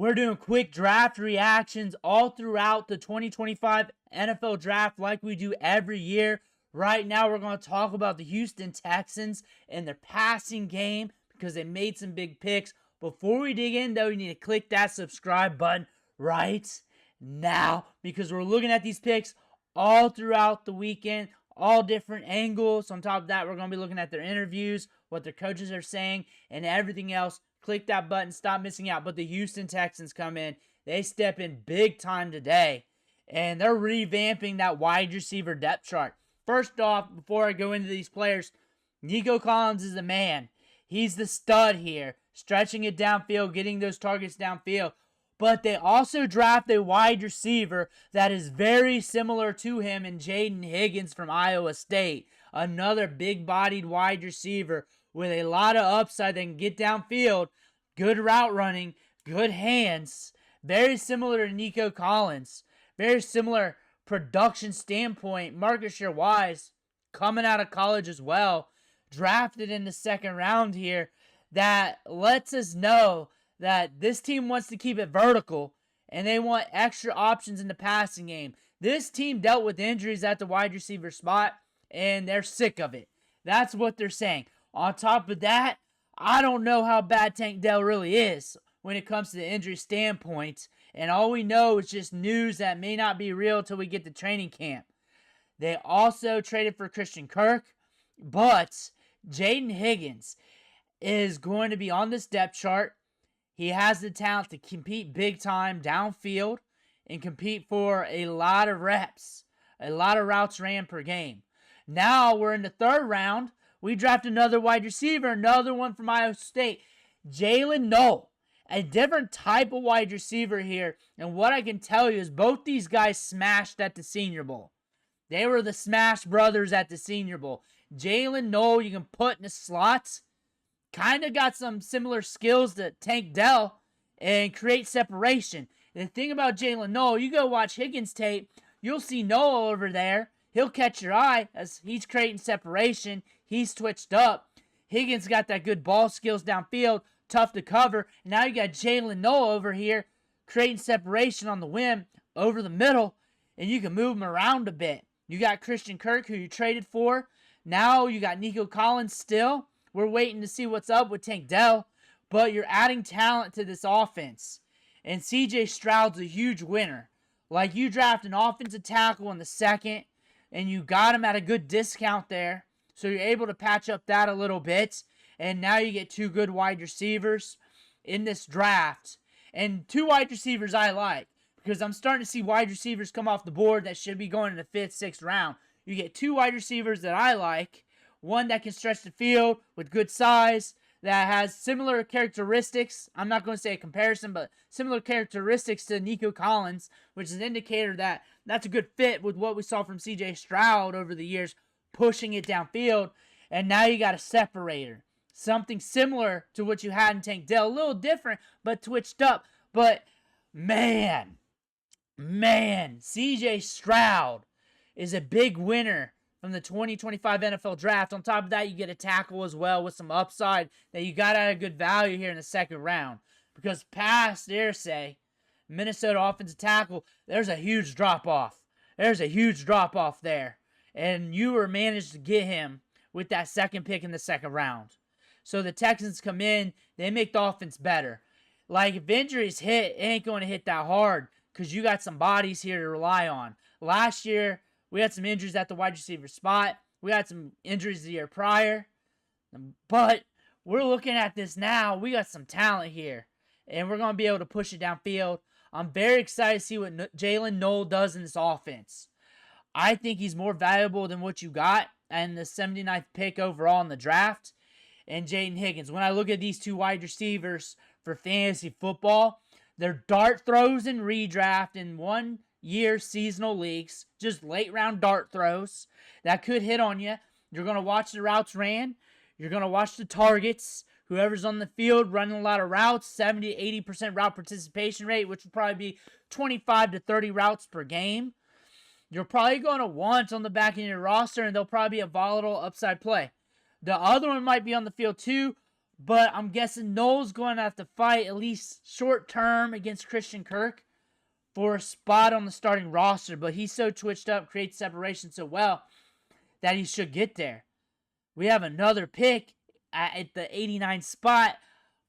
We're doing quick draft reactions all throughout the 2025 NFL Draft like we do every year. Right now, we're going to talk about the Houston Texans and their passing game because they made some big picks. Before we dig in, though, you need to click that subscribe button right now because we're looking at these picks all throughout the weekend, all different angles. On top of that, we're going to be looking at their interviews, what their coaches are saying, and everything else. Click that button, stop missing out. But the Houston Texans come in. They step in big time today. And they're revamping that wide receiver depth chart. First off, before I go into these players, Nico Collins is the man. He's the stud here. Stretching it downfield, getting those targets downfield. But they also draft a wide receiver that is very similar to him in Jayden Higgins from Iowa State. Another big-bodied wide receiver with a lot of upside that can get downfield, good route running, good hands. Very similar to Nico Collins. Very similar production standpoint, market share wise, coming out of college as well. Drafted in the second round here. That lets us know that this team wants to keep it vertical and they want extra options in the passing game. This team dealt with injuries at the wide receiver spot and they're sick of it. That's what they're saying. On top of that, I don't know how bad Tank Dell really is when it comes to the injury standpoint. And all we know is just news that may not be real until we get to training camp. They also traded for Christian Kirk. But Jayden Higgins is going to be on this depth chart. He has the talent to compete big time downfield and compete for a lot of reps. A lot of routes ran per game. Now we're in the third round. We draft another wide receiver, another one from Iowa State, Jaylin Noel, a different type of wide receiver here. And what I can tell you is both these guys smashed at the Senior Bowl. They were the Smash Brothers at the Senior Bowl. Jaylin Noel, you can put in the slots, kind of got some similar skills to Tank Dell and create separation. And the thing about Jaylin Noel, you go watch Higgins tape, you'll see Noel over there. He'll catch your eye as he's creating separation. He's twitched up. Higgins got that good ball skills downfield, tough to cover. And now you got Jaylin Noel over here creating separation on the whim over the middle, and you can move him around a bit. You got Christian Kirk, who you traded for. Now you got Nico Collins still. We're waiting to see what's up with Tank Dell, but you're adding talent to this offense. And CJ Stroud's a huge winner. Like, you draft an offensive tackle in the second, and you got him at a good discount there. So you're able to patch up that a little bit. And now you get two good wide receivers in this draft. And two wide receivers I like, because I'm starting to see wide receivers come off the board that should be going in the 5th, 6th round. You get two wide receivers that I like. One that can stretch the field with good size, that has similar characteristics. I'm not going to say a comparison, but similar characteristics to Nico Collins, which is an indicator that that's a good fit with what we saw from CJ Stroud over the years, pushing it downfield. And now you got a separator. Something similar to what you had in Tank Dell. A little different, but twitched up. But man, CJ Stroud is a big winner from the 2025 NFL Draft. On top of that, you get a tackle as well with some upside that you got at a good value here in the second round. Because past Irsay, Minnesota offensive tackle, there's a huge drop-off. There's a huge drop-off there. And you were managed to get him with that second pick in the second round. So the Texans come in, they make the offense better. Like, if injuries hit, it ain't going to hit that hard because you got some bodies here to rely on. Last year, we had some injuries at the wide receiver spot. We had some injuries the year prior. But we're looking at this now. We got some talent here. And we're going to be able to push it downfield. I'm very excited to see what Jaylen Noel does in this offense. I think he's more valuable than what you got and the 79th pick overall in the draft. And Jayden Higgins. When I look at these two wide receivers for fantasy football, they're dart throws in redraft in 1 year seasonal leagues, just late round dart throws that could hit on you. You're going to watch the routes ran. You're going to watch the targets. Whoever's on the field running a lot of routes, 70 to 80% route participation rate, which would probably be 25 to 30 routes per game. You're probably going to want on the back end of your roster, and they'll probably be a volatile upside play. The other one might be on the field too, But I'm guessing Null's going to have to fight at least short term against Christian Kirk for a spot on the starting roster. But he's so twitched up, creates separation so well that he should get there. We have another pick at the 89 spot.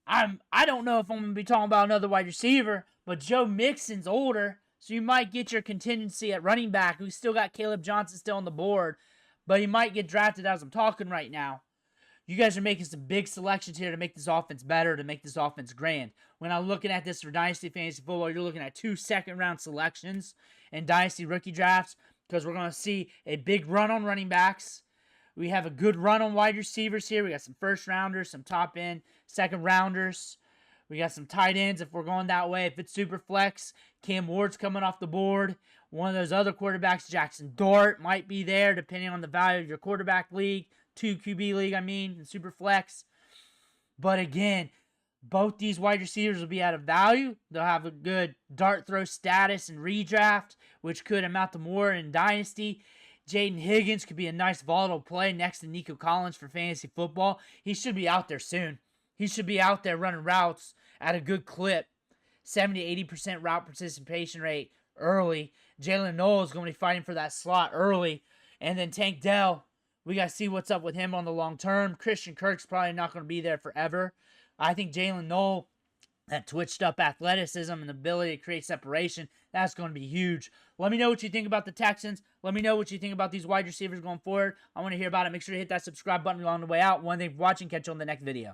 I don't know if I'm going to be talking about another wide receiver, but Joe Mixon's older, so you might get your contingency at running back. We still got Caleb Johnson still on the board, but he might get drafted as I'm talking right now. You guys are making some big selections here to make this offense better, to make this offense grand. When I'm looking at this for Dynasty Fantasy Football, you're looking at 2 second-round selections in Dynasty rookie drafts because we're going to see a big run on running backs. We have a good run on wide receivers here. We got some first-rounders, some top-end second-rounders. We got some tight ends if we're going that way. If it's super flex, Cam Ward's coming off the board. One of those other quarterbacks, Jackson Dart, might be there depending on the value of your quarterback league. 2 QB league, in super flex. But again, both these wide receivers will be out of value. They'll have a good dart throw status in redraft, which could amount to more in Dynasty. Jayden Higgins could be a nice volatile play next to Nico Collins for fantasy football. He should be out there soon. He should be out there running routes at a good clip. 70-80% route participation rate early. Jaylin Noel is going to be fighting for that slot early. And then Tank Dell, we got to see what's up with him on the long term. Christian Kirk's probably not going to be there forever. I think Jaylin Noel, that twitched up athleticism and ability to create separation, that's going to be huge. Let me know what you think about the Texans. Let me know what you think about these wide receivers going forward. I want to hear about it. Make sure to hit that subscribe button along the way out. One thing for watching. Catch you on the next video.